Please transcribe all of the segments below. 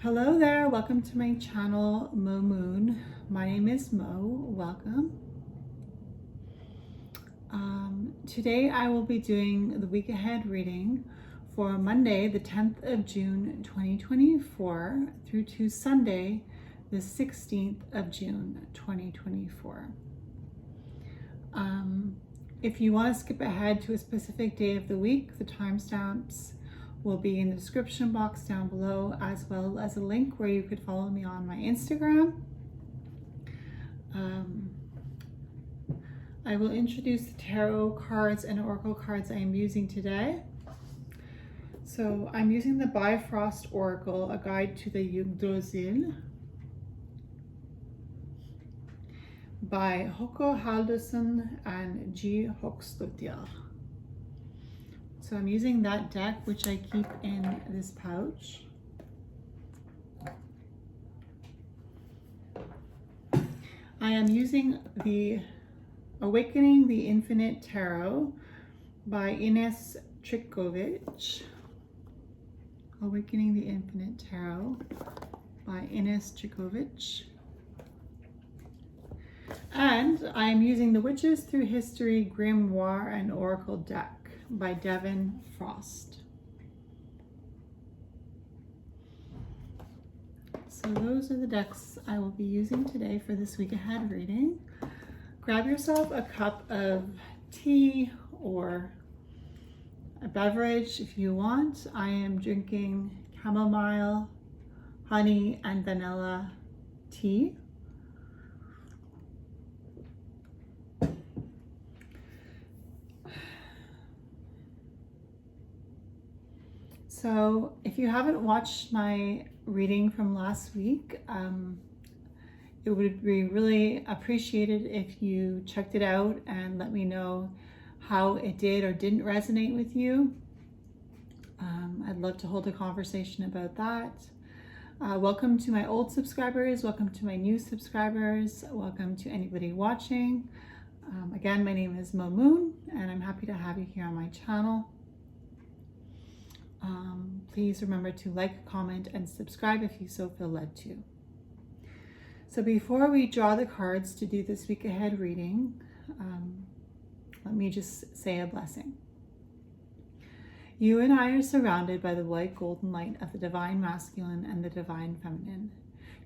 Hello there, welcome to my channel, Mo Moon. My name is Mo, welcome. Today I will be doing the week ahead reading for Monday, the 10th of June, 2024 through to Sunday, the 16th of June, 2024. If you want to skip ahead to a specific day of the week, the timestamps will be in the description box down below, as well as a link where you could follow me on my Instagram. I will introduce the tarot cards and oracle cards I am using today. So I'm using the Bifrost Oracle, a guide to the Yggdrasil by Håkon Haldorsen and G. Hoksdottir. So I'm using that deck, which I keep in this pouch. I am using the Awakening the Infinite Tarot by Ines Trikovic. Awakening the Infinite Tarot by Ines Trikovic. And I am using the Witches Through History Grimoire and Oracle deck by Devin Frost. So those are the decks I will be using today for this week ahead reading. Grab yourself a cup of tea or a beverage if you want. I am drinking chamomile, honey, and vanilla tea. So if you haven't watched my reading from last week, it would be really appreciated if you checked it out and let me know how it did or didn't resonate with you. I'd love to hold a conversation about that. Welcome to my old subscribers, welcome to my new subscribers, welcome to anybody watching. Again, my name is Mo Moon and I'm happy to have you here on my channel. Please remember to like, comment, and subscribe if you so feel led to. So before we draw the cards to do this week ahead reading, let me just say a blessing. You and I are surrounded by the white golden light of the divine masculine and the divine feminine.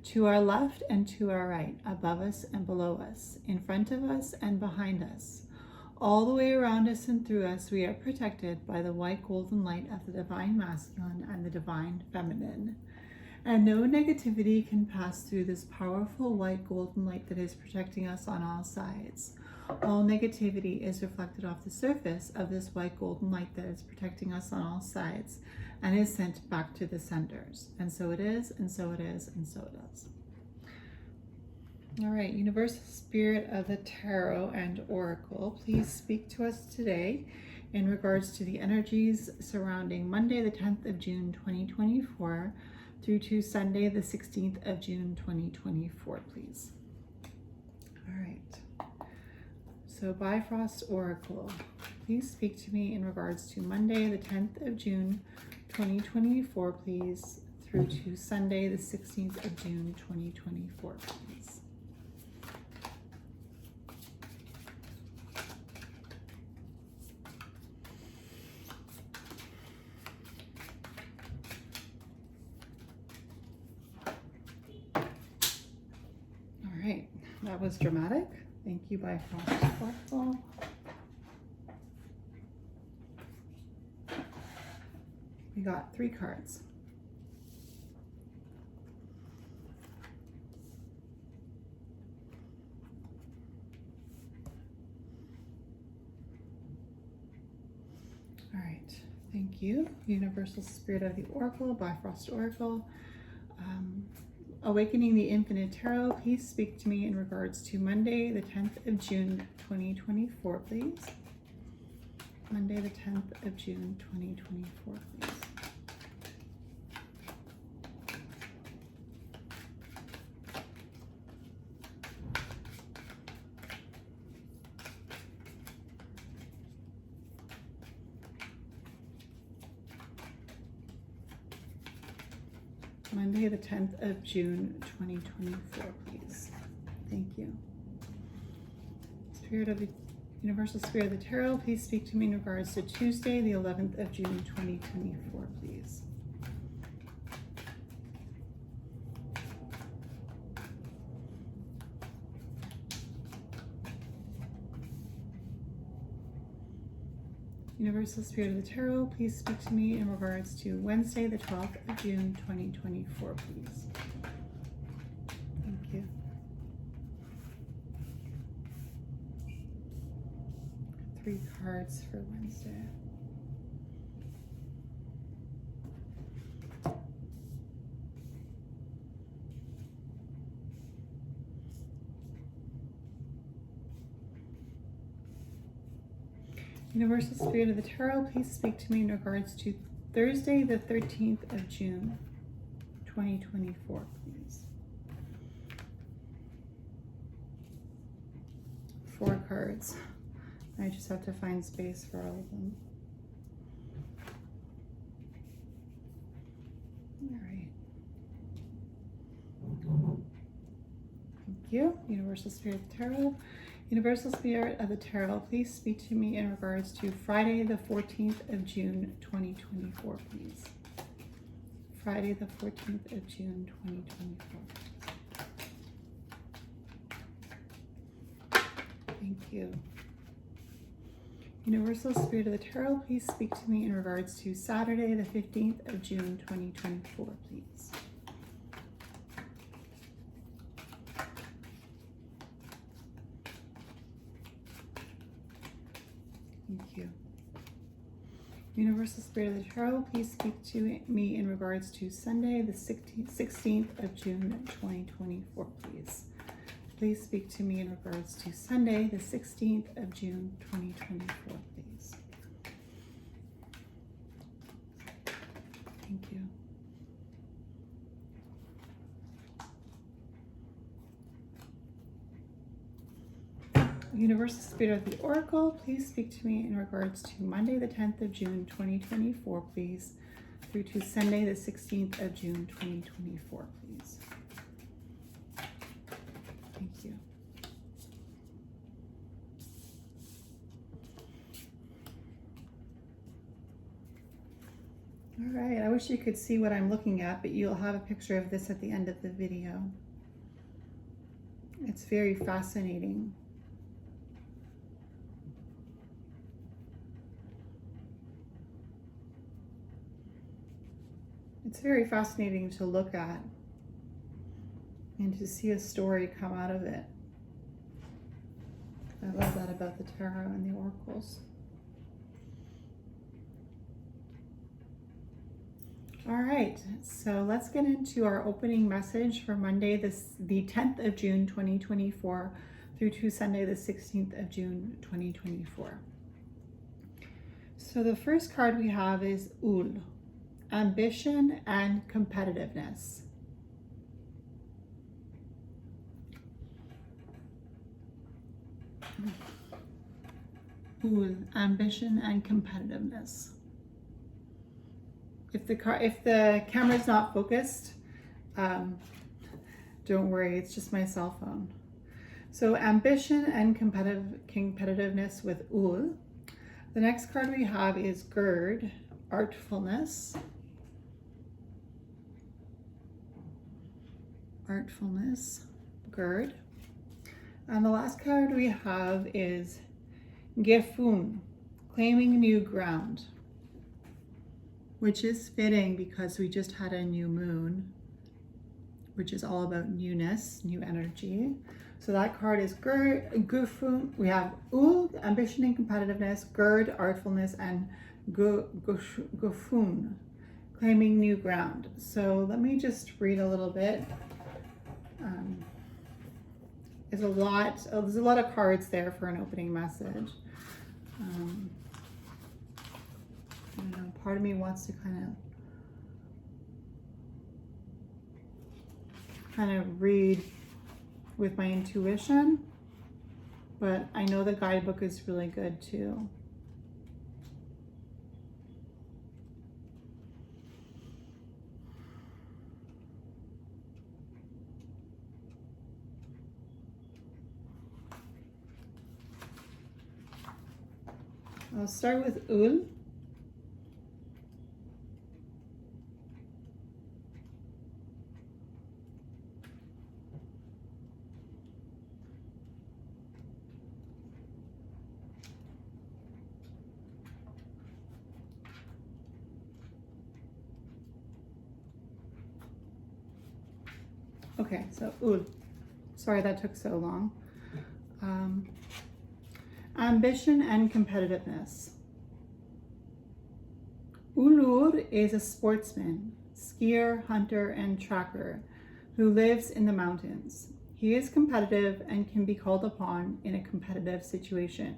To our left and to our right, above us and below us, in front of us and behind us. All the way around us and through us, we are protected by the white golden light of the divine masculine and the divine feminine. And no negativity can pass through this powerful white golden light that is protecting us on all sides. All negativity is reflected off the surface of this white golden light that is protecting us on all sides and is sent back to the centers. And so it is, and so it is, and so it is. All right, Universal Spirit of the Tarot and Oracle, please speak to us today in regards to the energies surrounding Monday, the 10th of June, 2024, through to Sunday, the 16th of June, 2024, please. All right. So Bifrost Oracle, please speak to me in regards to Monday, the 10th of June, 2024, please, through to Sunday, the 16th of June, 2024, please. That was dramatic. Thank you, Bifrost Oracle. We got 3 cards. All right, thank you. Universal Spirit of the Oracle, Bifrost Oracle. Awakening the Infinite Tarot, please speak to me in regards to Monday, the 10th of June, 2024, please. Monday, the 10th of June, 2024, please. Monday, the 10th of June, 2024, please. Thank you. Universal Spirit of the Tarot, please speak to me in regards to Tuesday, the 11th of June, 2024, please. Universal Spirit of the Tarot, please speak to me in regards to Wednesday, the 12th of June, 2024, please. Thank you. Three cards for Wednesday. Universal Spirit of the Tarot, please speak to me in regards to Thursday, the 13th of June, 2024, please. 4 cards. I just have to find space for all of them. All right. Thank you. Universal Spirit of the Tarot. Universal Spirit of the Tarot, please speak to me in regards to Friday, the 14th of June, 2024, please. Friday, the 14th of June, 2024. Thank you. Universal Spirit of the Tarot, please speak to me in regards to Saturday, the 15th of June, 2024, please. Thank you. Universal Spirit of the Tarot, please speak to me in regards to Sunday, the 16th of June, 2024, please. Please speak to me in regards to Sunday, the 16th of June, 2024, please. Thank you. Universal Spirit of the Oracle, please speak to me in regards to Monday, the 10th of June, 2024, please, through to Sunday, the 16th of June, 2024, please. Thank you. All right, I wish you could see what I'm looking at, but you'll have a picture of this at the end of the video. It's very fascinating. It's very fascinating to look at and to see a story come out of it. I love that about the tarot and the oracles. All right, so let's get into our opening message for Monday, the 10th of June, 2024, through to Sunday, the 16th of June, 2024. So the first card we have is Ul, ambition and competitiveness. Ul, ambition and competitiveness. If the camera's not focused, don't worry, it's just my cell phone. So ambition and competitiveness with Ul. The next card we have is Gird, artfulness. Artfulness, Gird. And the last card we have is Gefun, claiming new ground, which is fitting because we just had a new moon, which is all about newness, new energy. So that card is Gefun. We have Ul, ambition and competitiveness, Gird, artfulness, and Gefun, claiming new ground. So let me just read a little bit. There's a lot of cards there for an opening message. I don't know, part of me wants to kind of read with my intuition, but I know the guidebook is really good too. I'll start with ul. Okay, so ul. Sorry that took so long. Ambition and competitiveness. Ulur is a sportsman, skier, hunter, and tracker who lives in the mountains. He is competitive and can be called upon in a competitive situation,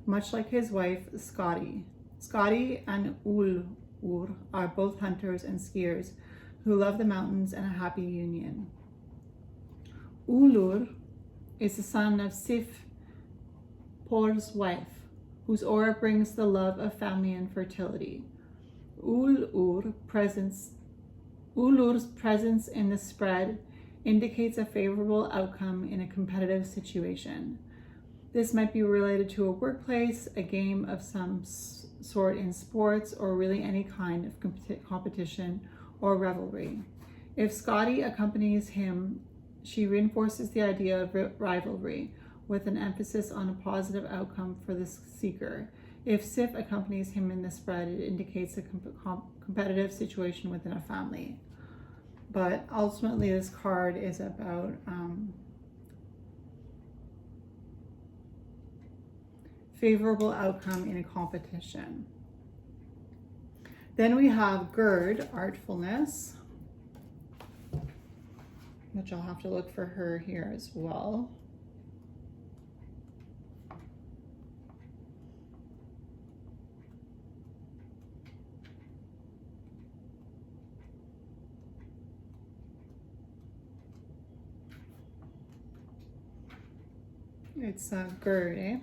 much like his wife, Scotty. Scotty and Ulur are both hunters and skiers who love the mountains and a happy union. Ulur is the son of Sif, Por's wife, whose aura brings the love of family and fertility. Ulur's presence in the spread indicates a favorable outcome in a competitive situation. This might be related to a workplace, a game of some sort in sports, or really any kind of competition or revelry. If Scotty accompanies him, she reinforces the idea of rivalry with an emphasis on a positive outcome for the seeker. If Sif accompanies him in the spread, it indicates a competitive situation within a family. But ultimately, this card is about favorable outcome in a competition. Then we have Gerd, artfulness, which I'll have to look for her here as well. It's Gerd, eh?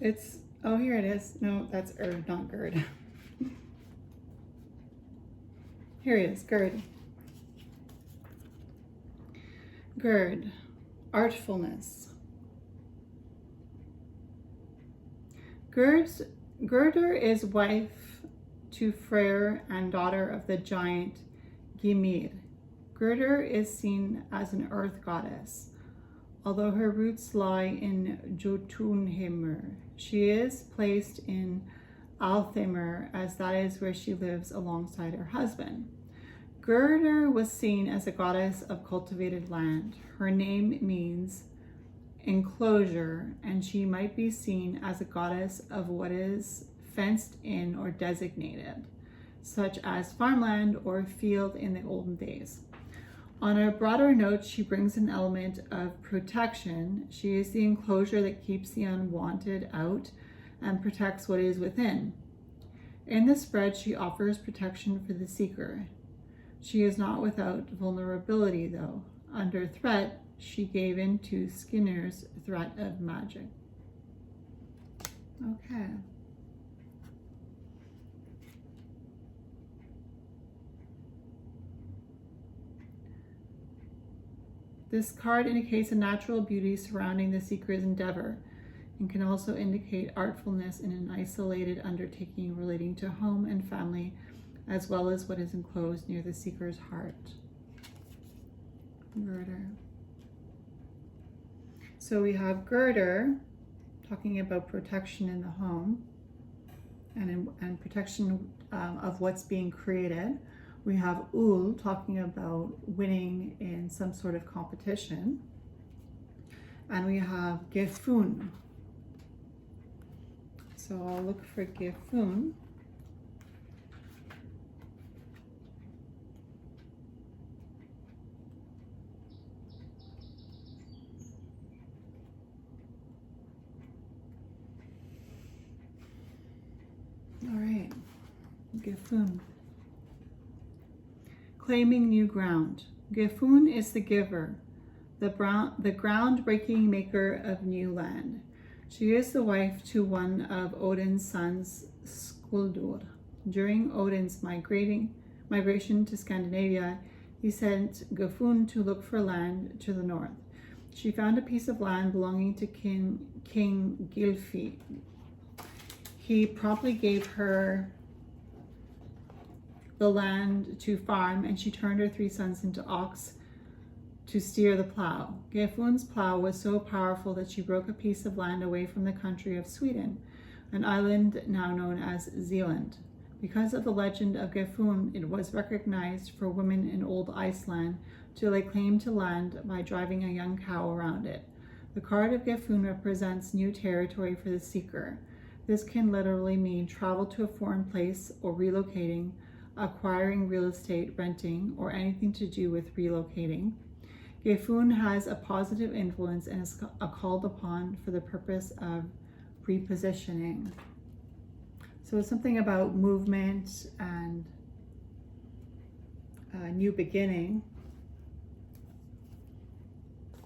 It's, oh, here it is. No, that's not Gerd. Here it is, Gerd. Gerd, artfulness. Gerder is wife to Freyr and daughter of the giant Gymir. Gerder is seen as an earth goddess. Although her roots lie in Jotunheimr, she is placed in Altheimer, as that is where she lives alongside her husband. Gerder was seen as a goddess of cultivated land. Her name means enclosure, and she might be seen as a goddess of what is fenced in or designated, such as farmland or field in the olden days. On a broader note, she brings an element of protection. She is the enclosure that keeps the unwanted out and protects what is within. In the spread, she offers protection for the seeker. She is not without vulnerability, though. Under threat, she gave in to Skinner's threat of magic. Okay. This card indicates a natural beauty surrounding the seeker's endeavor and can also indicate artfulness in an isolated undertaking relating to home and family, as well as what is enclosed near the seeker's heart. Girder. So we have Girder talking about protection in the home and protection of what's being created. We have Ul talking about winning in some sort of competition. And we have Gefun. So I'll look for Gefun. Gefun. Claiming new ground. Gefun is the giver, the groundbreaking maker of new land. She is the wife to one of Odin's sons, Skuldur. During Odin's migration to Scandinavia, he sent Gefun to look for land to the north. She found a piece of land belonging to King Gylfi. He promptly gave her the land to farm, and she turned her 3 sons into ox to steer the plow. Gefun's plow was so powerful that she broke a piece of land away from the country of Sweden, an island now known as Zealand. Because of the legend of Gefun, it was recognized for women in old Iceland to lay claim to land by driving a young cow around it. The card of Gefun represents new territory for the seeker. This can literally mean travel to a foreign place or relocating, acquiring real estate, renting, or anything to do with relocating. Gefun has a positive influence and is called upon for the purpose of repositioning. So it's something about movement and a new beginning.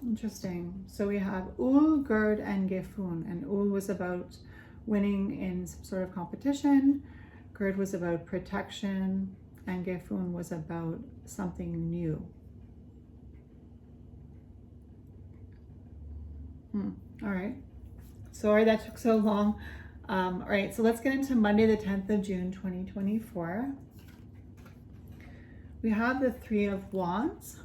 Interesting. So we have Ul, Gerd, and Gefun. And Ul was about winning in some sort of competition. Gerd was about protection, and Gefun was about something new. All right. Sorry that took so long. All right, so let's get into Monday, the 10th of June, 2024. We have the 3 of Wands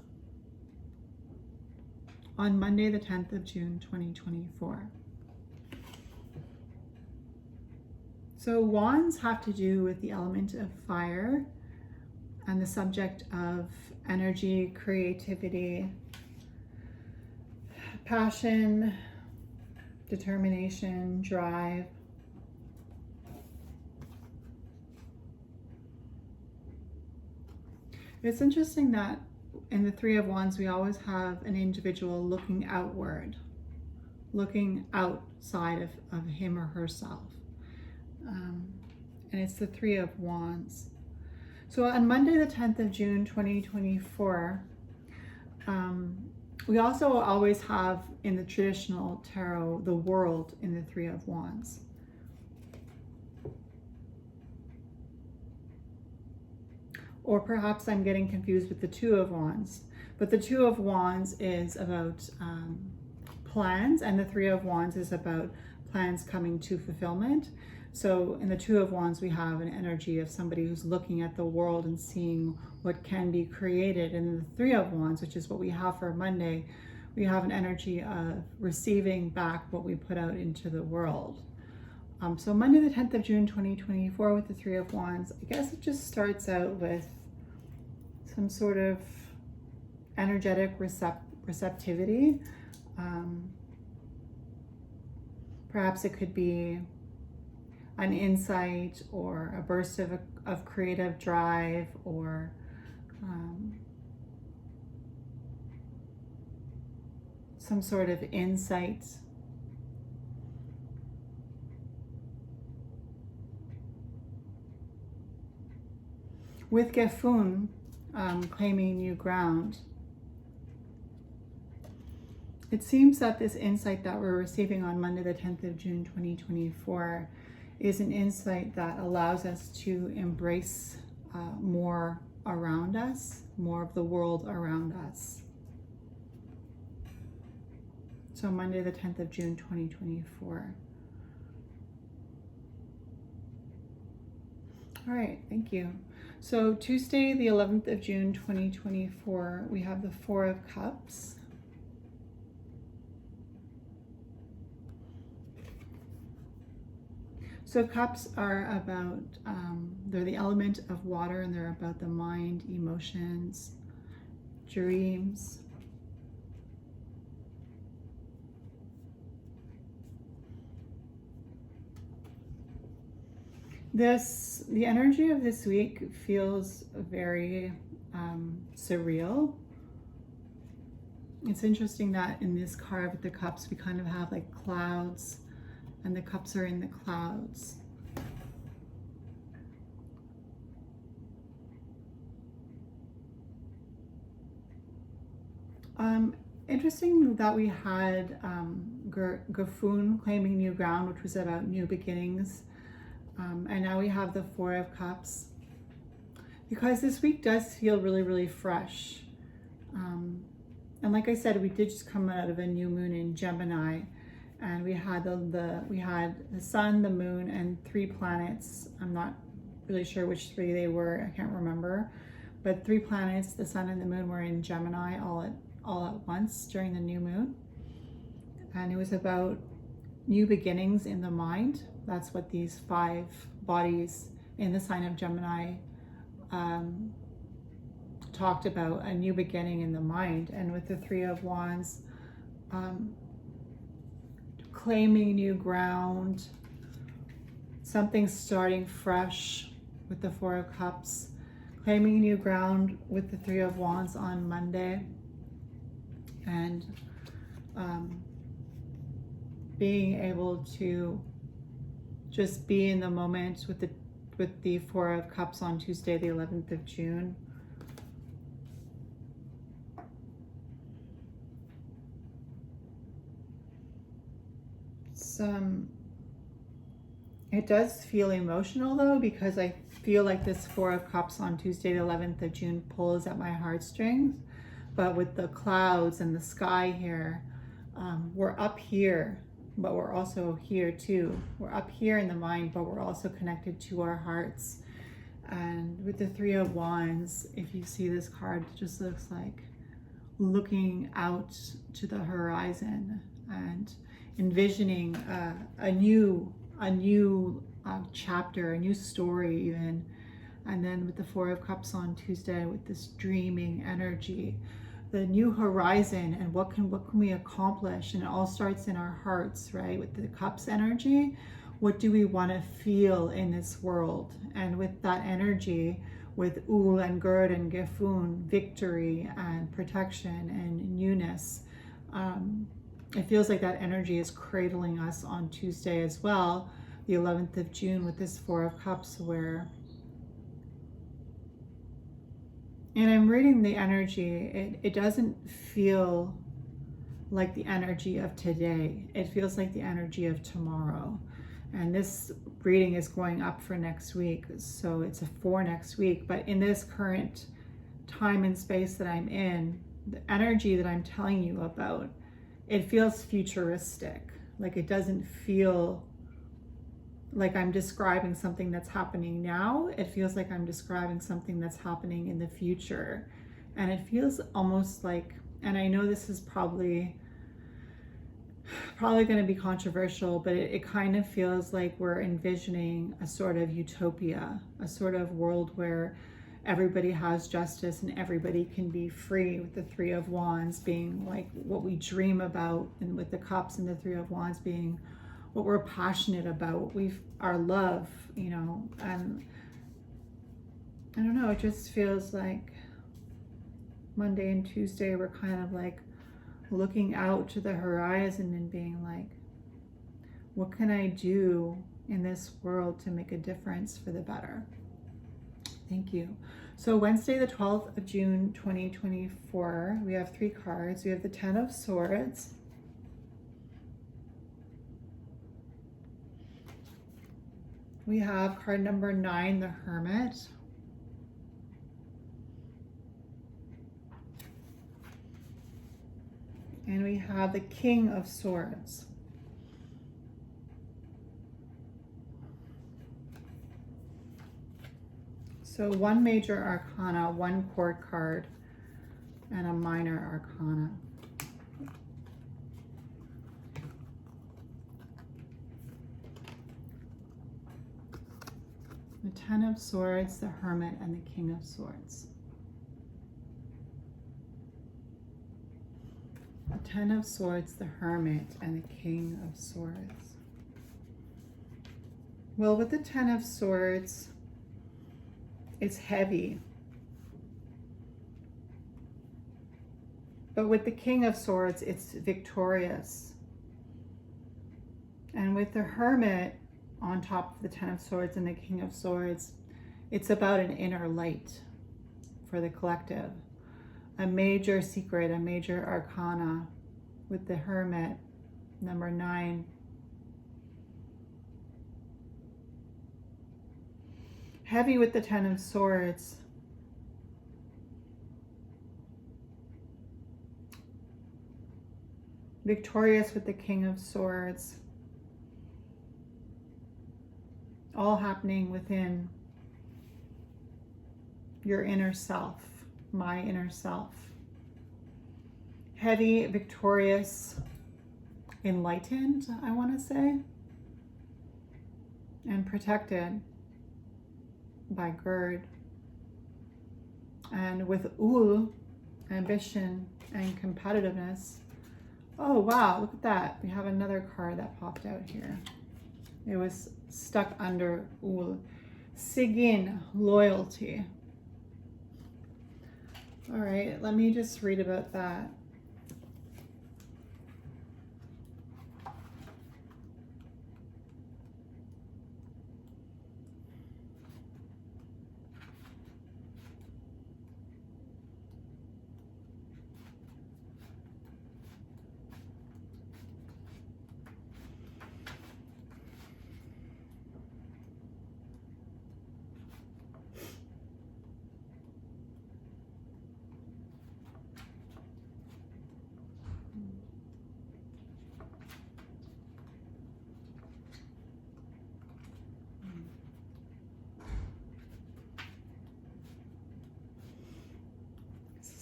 on Monday, the 10th of June, 2024. So wands have to do with the element of fire and the subject of energy, creativity, passion, determination, drive. It's interesting that in the 3 of Wands, we always have an individual looking outward, looking outside of him or herself. And it's the 3 of Wands. So on Monday, the 10th of June, 2024, we also always have in the traditional tarot, the world in the 3 of Wands. Or perhaps I'm getting confused with the 2 of Wands. But the 2 of Wands is about plans, and the 3 of Wands is about plans coming to fulfillment. So in the 2 of Wands, we have an energy of somebody who's looking at the world and seeing what can be created. And in the 3 of Wands, which is what we have for Monday, we have an energy of receiving back what we put out into the world. So Monday, the 10th of June, 2024, with the 3 of Wands, I guess it just starts out with some sort of energetic receptivity. Perhaps it could be an insight or a burst of creative drive, or some sort of insight. With Gefun, claiming new ground, it seems that this insight that we're receiving on Monday, the 10th of June, 2024, is an insight that allows us to embrace more around us, more of the world around us. So Monday, the 10th of June, 2024. All right, thank you. So Tuesday, the 11th of June, 2024, we have the 4 of Cups. So cups are about, they're the element of water, and they're about the mind, emotions, dreams. The energy of this week feels very surreal. It's interesting that in this card with the cups, we kind of have like clouds, and the cups are in the clouds. Interesting that we had Gafun claiming new ground, which was about new beginnings. And now we have the Four of Cups. Because this week does feel really, really fresh. And like I said, we did just come out of a new moon in Gemini. And we had the sun, the moon, and 3 planets. I'm not really sure which 3 they were. I can't remember. But 3 planets, the sun and the moon, were in Gemini all at once during the new moon. And it was about new beginnings in the mind. That's what these 5 bodies in the sign of Gemini talked about, a new beginning in the mind. And with the 3 of Wands, claiming new ground, something starting fresh with the 4 of Cups, claiming new ground with the 3 of Wands on Monday, and being able to just be in the moment with the 4 of Cups on Tuesday, the 11th of June. It does feel emotional though, because I feel like this 4 of Cups on Tuesday, the 11th of June pulls at my heartstrings. But with the clouds and the sky here, we're up here, but we're also here too. We're up here in the mind, but we're also connected to our hearts. And with the 3 of Wands, if you see this card, it just looks like looking out to the horizon and envisioning a new chapter, a new story even. And then with the 4 of Cups on Tuesday, with this dreaming energy, the new horizon, and what can we accomplish? And it all starts in our hearts, right? With the Cups energy, what do we want to feel in this world? And with that energy, with Ul and Gerd and Gefun, victory and protection and newness, it feels like that energy is cradling us on Tuesday as well, the 11th of June, with this 4 of Cups, where, and I'm reading the energy, it doesn't feel like the energy of today. It feels like the energy of tomorrow. And this reading is going up for next week, so it's for next week. But in this current time and space that I'm in, the energy that I'm telling you about, it feels futuristic. Like it doesn't feel like I'm describing something that's happening now. It feels like I'm describing something that's happening in the future. And it feels almost like, and I know this is probably going to be controversial, but it kind of feels like we're envisioning a sort of utopia, a sort of world where everybody has justice and everybody can be free, with the 3 of Wands being like what we dream about, and with the Cups and the 3 of Wands being what we're passionate about, our love, you know. And I don't know, it just feels like Monday and Tuesday we're kind of like looking out to the horizon and being like, what can I do in this world to make a difference for the better? Thank you. So Wednesday, the 12th of June, 2024, we have 3 cards. We have the 10 of Swords, we have card number 9, the Hermit, and we have the King of Swords. So 1 major arcana, 1 court card, and a minor arcana. The 10 of Swords, the Hermit, and the King of Swords. The 10 of Swords, the Hermit, and the King of Swords. Well, with the 10 of Swords, it's heavy. But with the King of Swords, it's victorious. And with the Hermit on top of the 10 of Swords and the King of Swords, it's about an inner light for the collective. a major secret, a major arcana with the Hermit, number 9. Heavy with the 10 of Swords. Victorious with the King of Swords. All happening within your inner self, my inner self. Heavy, victorious, enlightened, I want to say, and protected by Gird. And with Ul, ambition and competitiveness. Oh wow, look at that. We have another card that popped out here. It was stuck under Ul. Sigyn, loyalty. All right, let me just read about that.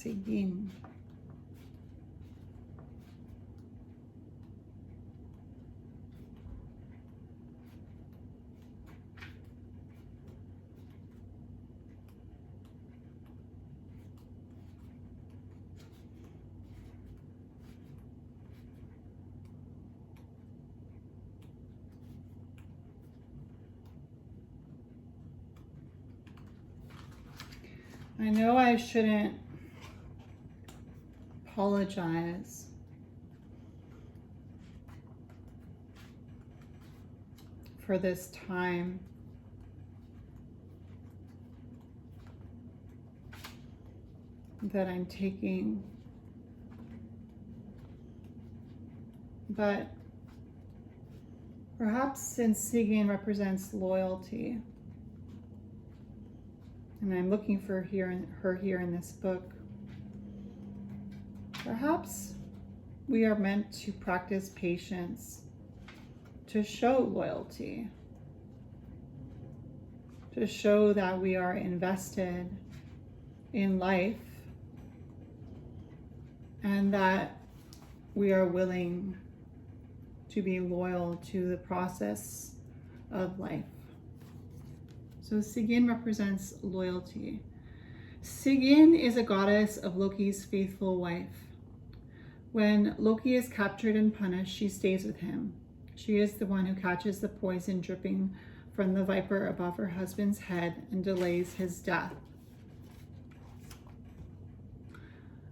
Sigyn. I know I shouldn't apologize for this time that I'm taking, but perhaps since Sigyn represents loyalty, and I'm looking for her here in this book, perhaps we are meant to practice patience, to show loyalty, to show that we are invested in life and that we are willing to be loyal to the process of life. So Sigyn represents loyalty. Sigyn is a goddess of Loki's faithful wife. When Loki is captured and punished, she stays with him. She is the one who catches the poison dripping from the viper above her husband's head and delays his death,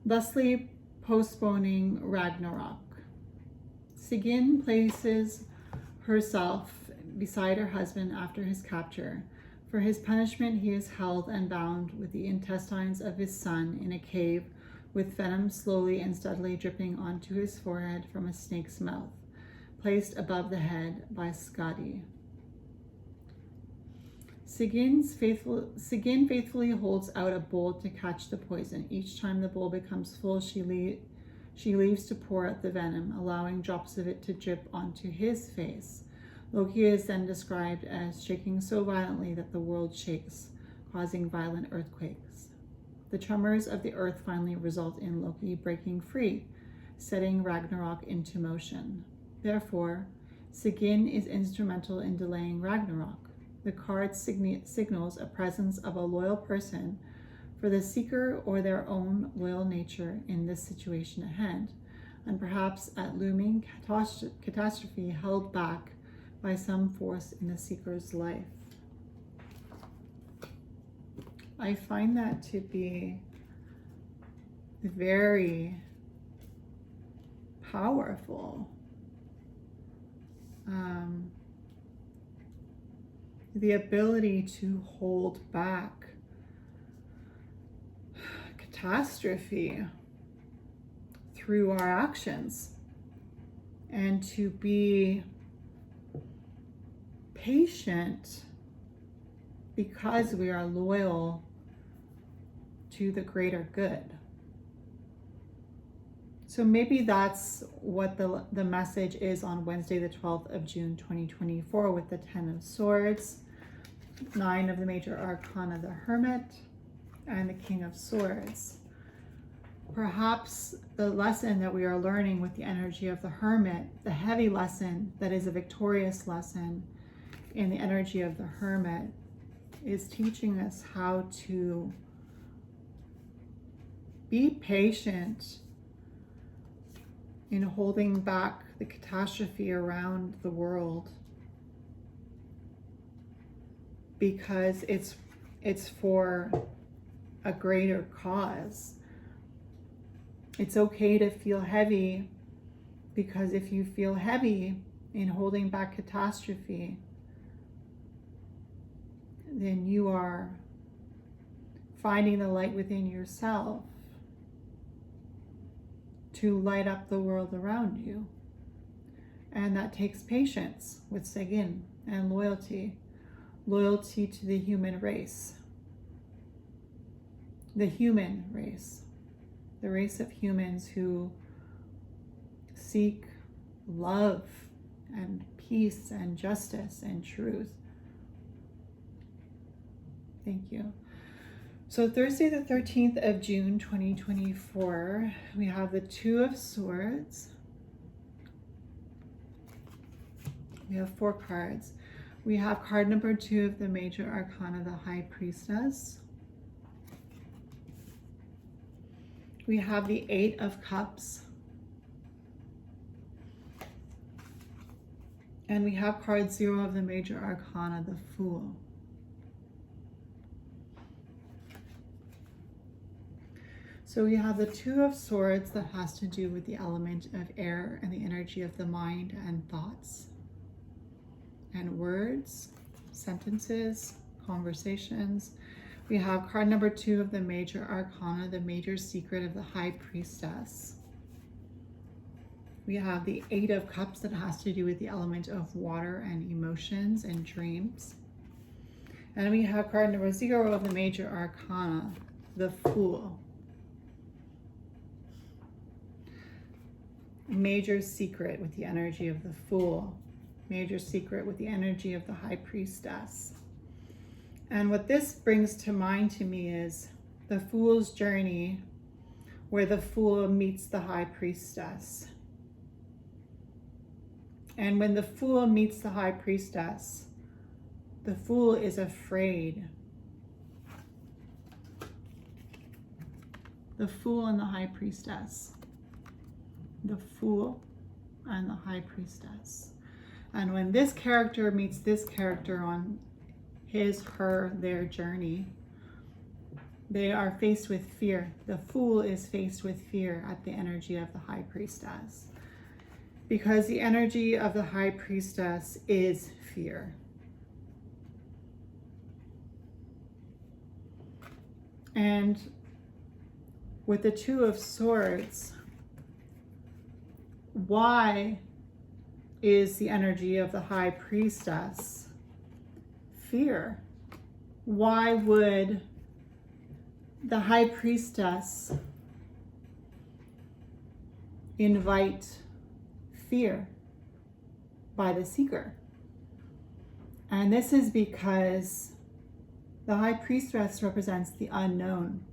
thusly postponing Ragnarok. Sigyn places herself beside her husband after his capture. For his punishment, he is held and bound with the intestines of his son in a cave, with venom slowly and steadily dripping onto his forehead from a snake's mouth, placed above the head by Skadi. Sigyn faithfully holds out a bowl to catch the poison. Each time the bowl becomes full, she leaves to pour out the venom, allowing drops of it to drip onto his face. Loki is then described as shaking so violently that the world shakes, causing violent earthquakes. The tremors of the earth finally result in Loki breaking free, setting Ragnarok into motion. Therefore, Sigyn is instrumental in delaying Ragnarok. The card signals a presence of a loyal person for the seeker or their own loyal nature in this situation at hand, and perhaps at looming catastrophe held back by some force in the seeker's life. I find that to be very powerful. The ability to hold back catastrophe through our actions, and to be patient because we are loyal to the greater good. So maybe that's what the message is on Wednesday, the 12th of June, 2024, with the 10 of Swords, 9 of the major arcana, the Hermit, and the King of Swords. Perhaps the lesson that we are learning with the energy of the Hermit, the heavy lesson that is a victorious lesson in the energy of the Hermit, is teaching us how to be patient in holding back the catastrophe around the world, because it's for a greater cause. It's okay to feel heavy, because if you feel heavy in holding back catastrophe, then you are finding the light within yourself to light up the world around you. And that takes patience with Segin and loyalty to the human race. The human race. The race of humans who seek love and peace and justice and truth. Thank you. So Thursday, the 13th of June, 2024, we have the 2 of Swords. We have 4 cards. We have card number 2 of the major arcana, the High Priestess. We have the 8 of Cups. And we have card 0 of the major arcana, the Fool. So we have the 2 of Swords that has to do with the element of air and the energy of the mind and thoughts and words, sentences, conversations. We have card number 2 of the major arcana, the major secret of the High Priestess. We have the 8 of Cups that has to do with the element of water and emotions and dreams. And we have card number 0 of the major arcana, the Fool. Major secret with the energy of the Fool. Major secret with the energy of the High Priestess. And what this brings to mind to me is the Fool's journey, where the Fool meets the High Priestess. And when the Fool meets the High Priestess, the Fool is afraid. The Fool and the High Priestess. The Fool and the High Priestess. And when this character meets this character on his, her, their journey, they are faced with fear. The Fool is faced with fear at the energy of the High Priestess, because the energy of the High Priestess is fear. And with the 2 of Swords, why is the energy of the High Priestess fear? Why would the High Priestess invite fear by the seeker? And this is because the High Priestess represents the unknown.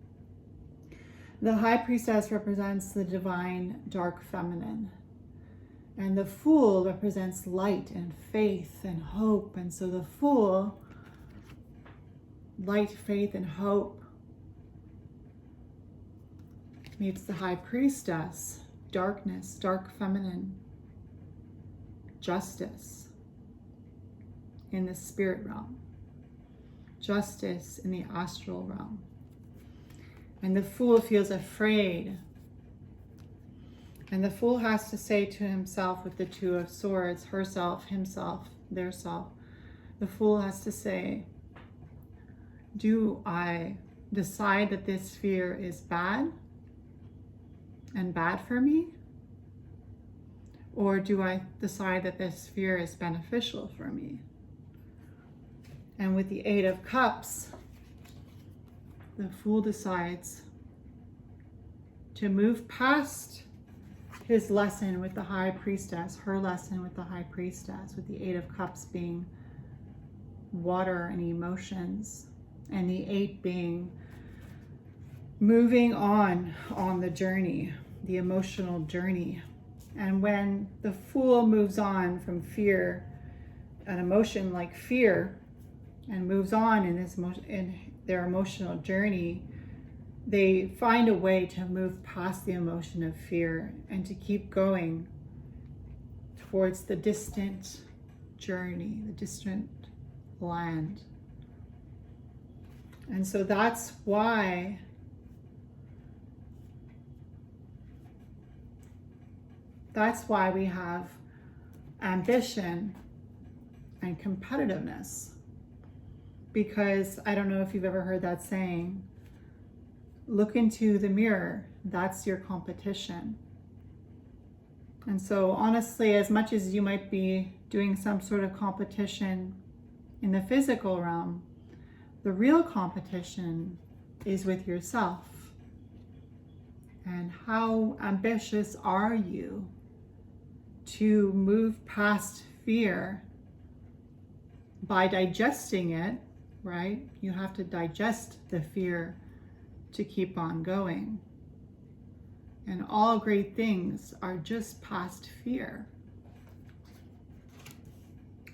The High Priestess represents the divine dark feminine. And the Fool represents light and faith and hope. And so the Fool, light, faith, and hope, meets the High Priestess, darkness, dark feminine, justice in the spirit realm, justice in the astral realm. And the Fool feels afraid. And the Fool has to say to himself with the 2 of Swords, herself, himself, their self, the Fool has to say, do I decide that this fear is bad and bad for me? Or do I decide that this fear is beneficial for me? And with the Eight of Cups, the Fool decides to move past his lesson with the High Priestess, her lesson with the High Priestess, with the Eight of Cups being water and emotions, and the Eight being moving on the journey, the emotional journey. And when the Fool moves on from fear, an emotion like fear, and moves on in their emotional journey, they find a way to move past the emotion of fear and to keep going towards the distant journey, the distant land. And so that's why we have ambition and competitiveness. Because I don't know if you've ever heard that saying, look into the mirror, that's your competition. And so honestly, as much as you might be doing some sort of competition in the physical realm, the real competition is with yourself. And how ambitious are you to move past fear by digesting it, right? You have to digest the fear to keep on going. And all great things are just past fear.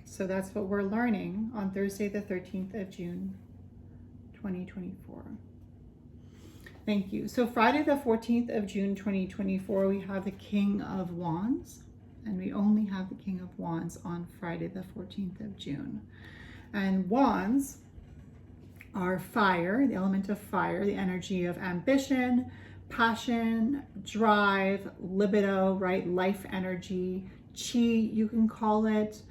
So that's what we're learning on Thursday, the 13th of June, 2024. Thank you. So Friday, the 14th of June, 2024, we have the King of Wands. And we only have the King of Wands on Friday, the 14th of June. And wands are fire, the element of fire, the energy of ambition, passion, drive, libido, right? Life energy, chi, you can call it.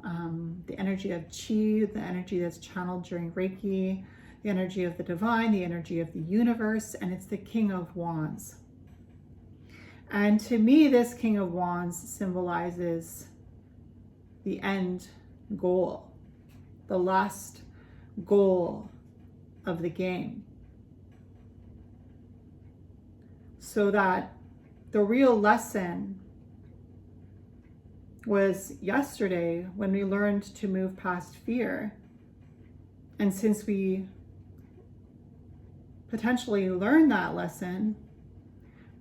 The energy of chi, the energy that's channeled during Reiki, the energy of the divine, the energy of the universe, and it's the King of Wands. And to me, this King of Wands symbolizes the end goal, the last goal of the game. So that the real lesson was yesterday when we learned to move past fear. And since we potentially learned that lesson,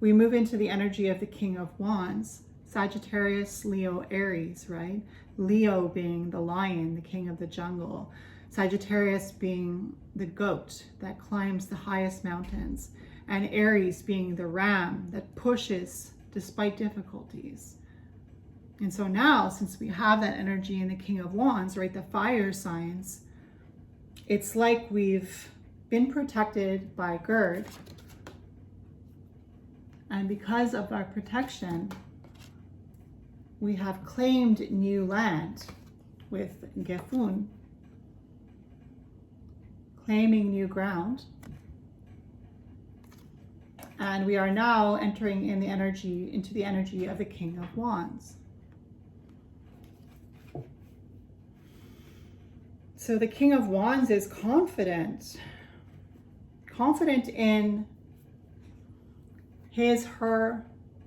we move into the energy of the King of Wands, Sagittarius, Leo, Aries, right? Leo being the lion, the king of the jungle. Sagittarius being the goat that climbs the highest mountains. And Aries being the ram that pushes despite difficulties. And so now, since we have that energy in the King of Wands, right, the fire signs, it's like we've been protected by Gerd. And because of our protection, we have claimed new land with Gefun, claiming new ground. And we are now entering into the energy of the King of Wands. So the King of Wands is confident in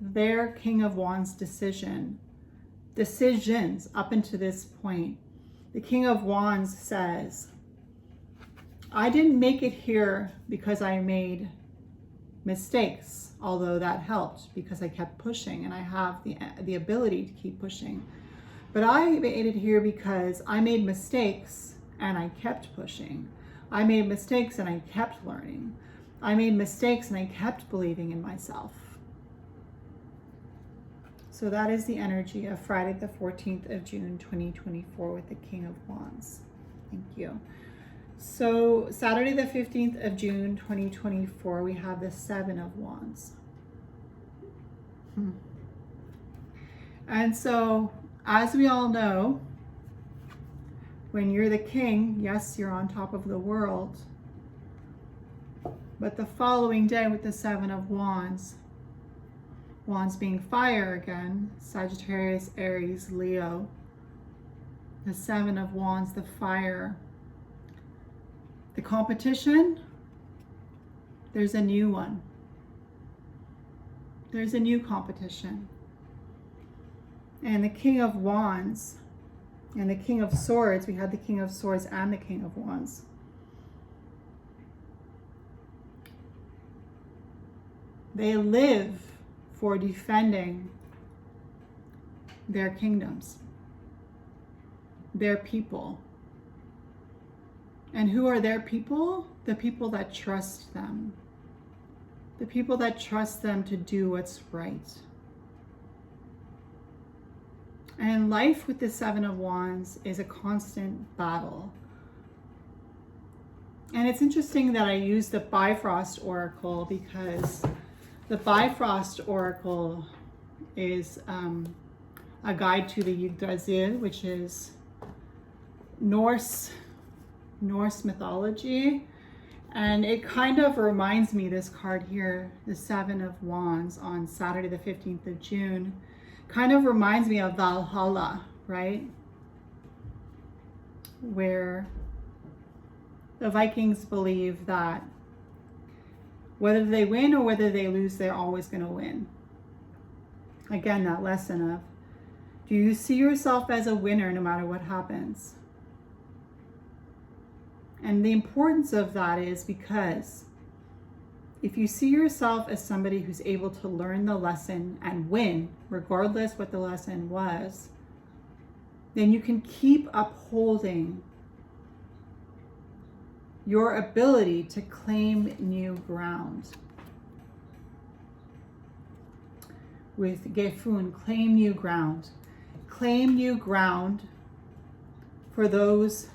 their King of Wands decisions up until this point. The King of Wands says, I didn't make it here because I made mistakes, although that helped because I kept pushing and I have the ability to keep pushing. But I made it here because I made mistakes and I kept pushing. I made mistakes and I kept learning. I made mistakes and I kept believing in myself. So that is the energy of Friday the 14th of June 2024 with the King of Wands. Thank you. So Saturday the 15th of June 2024, we have the Seven of Wands. And so, as we all know, when you're the king, yes, you're on top of the world, But the following day with the Seven of Wands, Wands being fire again, Sagittarius, Aries, Leo, the Seven of Wands, the fire, the competition, there's a new one. There's a new competition. And the King of Wands and the King of Swords, we had the King of Swords and the King of Wands. They live for defending their kingdoms, their people. And who are their people? The people that trust them. The people that trust them to do what's right. And life with the Seven of Wands is a constant battle. And it's interesting that I use the Bifrost Oracle because the Bifrost Oracle is a guide to the Yggdrasil, which is Norse mythology. And it kind of reminds me, this card here, the Seven of Wands on Saturday the 15th of June, kind of reminds me of Valhalla, right? Where the Vikings believe that whether they win or whether they lose, they're always going to win. Again, that lesson of, do you see yourself as a winner no matter what happens? And the importance of that is because if you see yourself as somebody who's able to learn the lesson and win, regardless what the lesson was, then you can keep upholding your ability to claim new ground. With Gefun, claim new ground. Claim new ground for those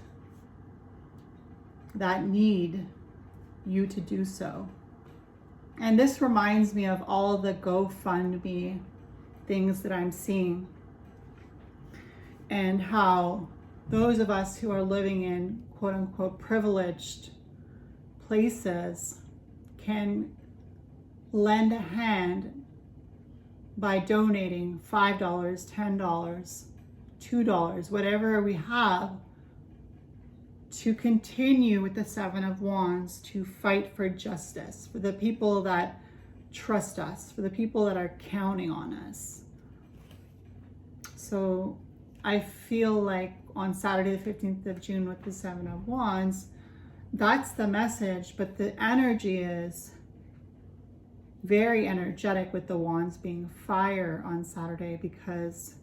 that need you to do so. And this reminds me of all the GoFundMe things that I'm seeing, and how those of us who are living in quote unquote privileged places can lend a hand by donating $5, $10, $2, whatever we have, to continue with the Seven of Wands to fight for justice, for the people that trust us, for the people that are counting on us. So I feel like on Saturday the 15th of June with the Seven of Wands, that's the message, but the energy is very energetic with the Wands being fire on Saturday, because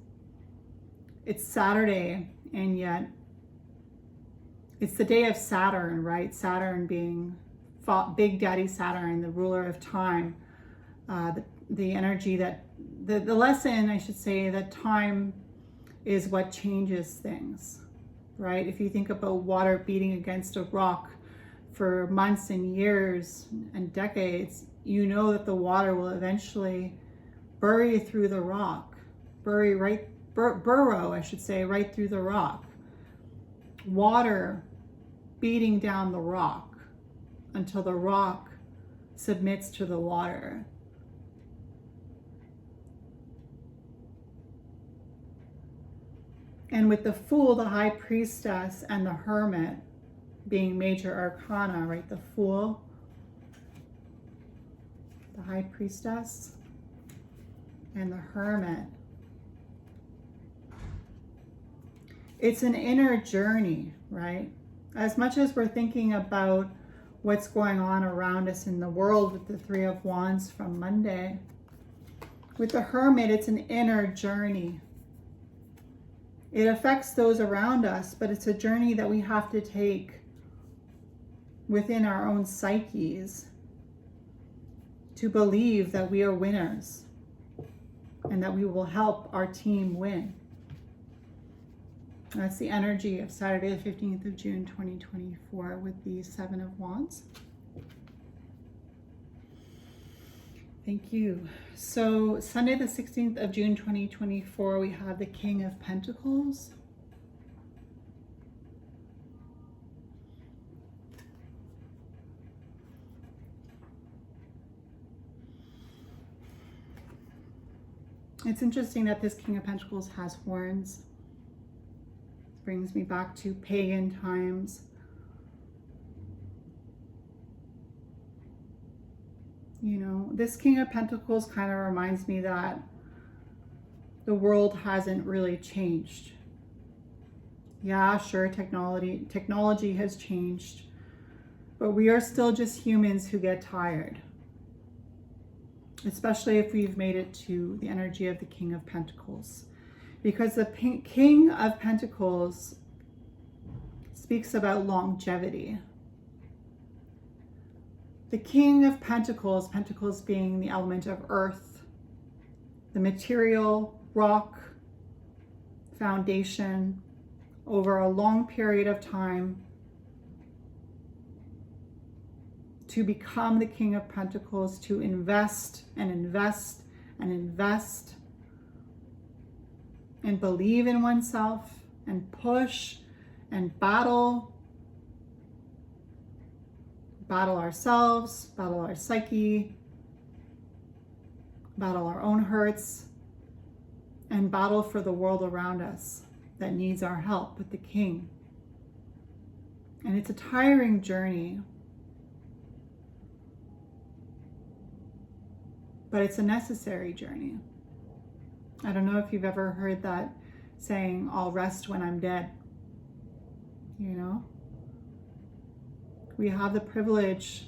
it's Saturday and yet it's the day of Saturn, right? Saturn being Big Daddy Saturn, the ruler of time. The energy that, the lesson, I should say, that time is what changes things, right? If you think about water beating against a rock for months and years and decades, you know that the water will eventually burrow through the rock, burrow, I should say, right through the rock. Water beating down the rock until the rock submits to the water. And with the Fool, the High Priestess, and the Hermit being major arcana, right? The Fool, the High Priestess, and the Hermit. It's an inner journey, right? As much as we're thinking about what's going on around us in the world with the Three of Wands from Monday, with the Hermit, it's an inner journey. It affects those around us, but it's a journey that we have to take within our own psyches to believe that we are winners and that we will help our team win. That's the energy of Saturday the 15th of June 2024 with the Seven of Wands. Thank you. So Sunday the 16th of June 2024, we have the King of Pentacles. It's interesting that this King of Pentacles has horns. Brings me back to pagan times. You know, this King of Pentacles kind of reminds me that the world hasn't really changed. Yeah, sure, technology has changed, but we are still just humans who get tired. Especially if we've made it to the energy of the King of Pentacles. Because the King of Pentacles speaks about longevity. The King of Pentacles, Pentacles being the element of earth, the material, rock, foundation, over a long period of time, to become the King of Pentacles, to invest and invest and invest and believe in oneself and push and battle ourselves, battle our psyche, battle our own hurts, and battle for the world around us that needs our help with the King. And it's a tiring journey, but it's a necessary journey. I don't know if you've ever heard that saying, I'll rest when I'm dead. You know? We have the privilege,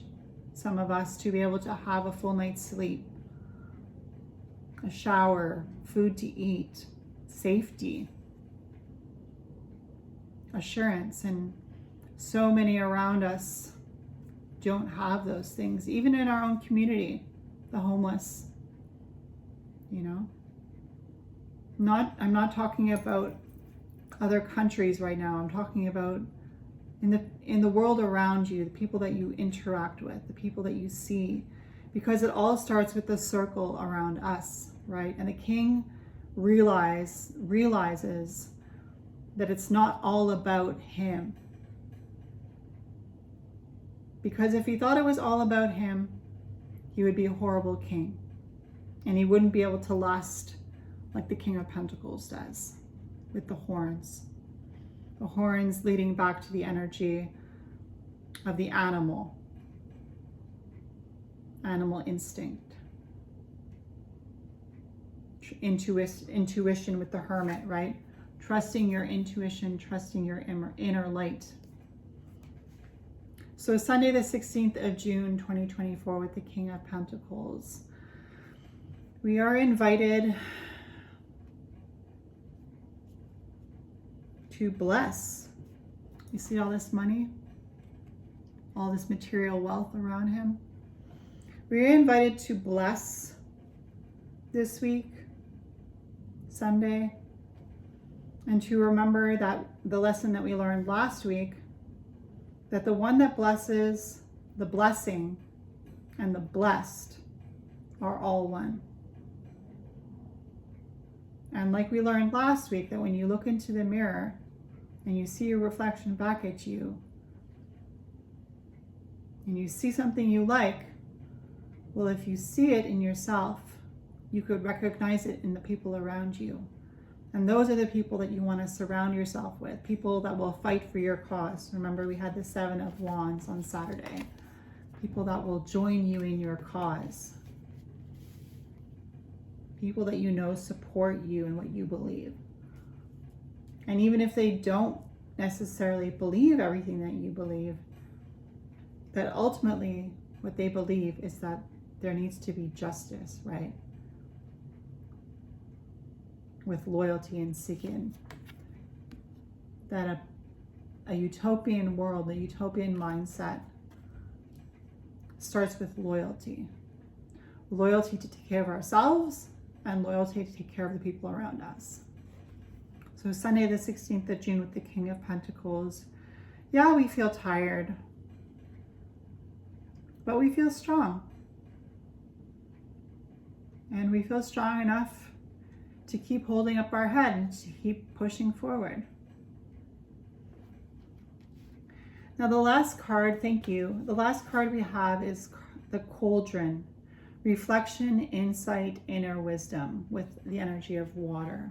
some of us, to be able to have a full night's sleep, a shower, food to eat, safety, assurance, and so many around us don't have those things, even in our own community, the homeless, you know. I'm not talking about other countries right now. I'm talking about in the world around you, the people that you interact with, the people that you see, because it all starts with the circle around us, right? And the King realizes that it's not all about him. Because if he thought it was all about him, he would be a horrible king. And he wouldn't be able to lust like the King of Pentacles does, with the horns. The horns leading back to the energy of the animal instinct. Intuition with the Hermit, right? Trusting your intuition, trusting your inner light. So Sunday the 16th of June 2024 with the King of Pentacles, we are invited to bless. You see all this money, all this material wealth around him. We are invited to bless this week, Sunday, and to remember that the lesson that we learned last week, that the one that blesses, the blessing, and the blessed are all one. And like we learned last week, that when you look into the mirror and you see your reflection back at you, and you see something you like, well, if you see it in yourself, you could recognize it in the people around you. And those are the people that you want to surround yourself with, people that will fight for your cause. Remember, we had the 7 of Wands on Saturday. People that will join you in your cause. People that you know support you in what you believe. And even if they don't necessarily believe everything that you believe, that ultimately what they believe is that there needs to be justice, right? With loyalty and seeking. That a utopian world, a utopian mindset starts with loyalty. Loyalty to take care of ourselves and loyalty to take care of the people around us. So Sunday the 16th of June with the King of Pentacles. Yeah, we feel tired, but we feel strong. And we feel strong enough to keep holding up our head and to keep pushing forward. Now the last card, thank you. The last card we have is the Cauldron, Reflection, insight, inner wisdom with the energy of water.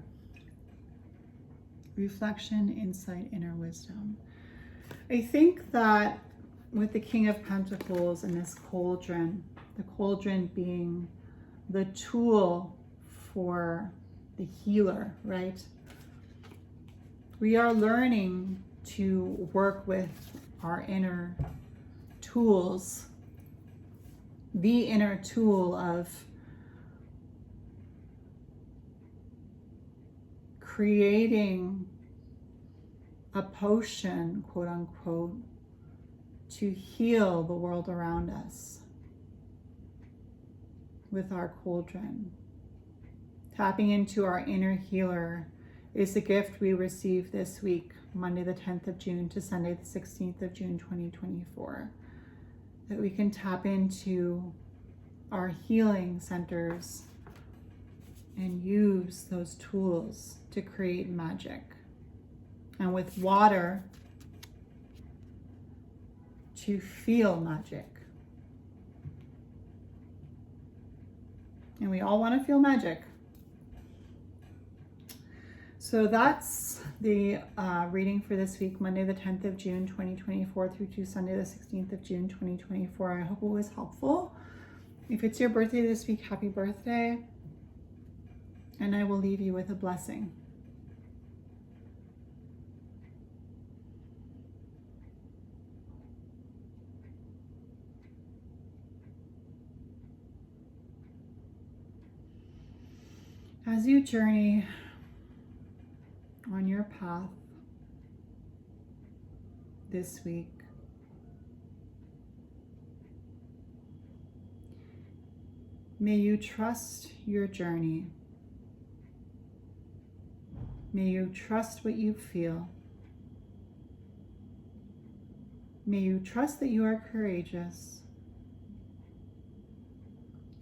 Reflection, insight, inner wisdom. I think that with the King of Pentacles and this cauldron, the cauldron being the tool for the healer, right? We are learning to work with our inner tools, the inner tool of creating a potion, quote unquote, to heal the world around us with our cauldron. Tapping into our inner healer is the gift we receive this week, Monday the 10th of June to Sunday the 16th of June 2024. That we can tap into our healing centers and use those tools to create magic. And with water, to feel magic. And we all want to feel magic. So that's the reading for this week, Monday the 10th of June 2024 through to Sunday the 16th of June 2024. I hope it was helpful. If it's your birthday this week, happy birthday. And I will leave you with a blessing. As you journey on your path this week, may you trust your journey. May you trust what you feel. May you trust that you are courageous.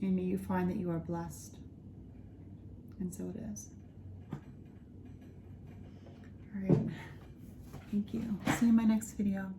And may you find that you are blessed. And so it is. All right. Thank you. See you in my next video.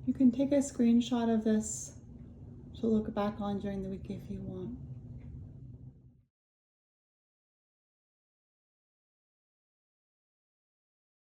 You can take a screenshot of this to look back on during the week if you want.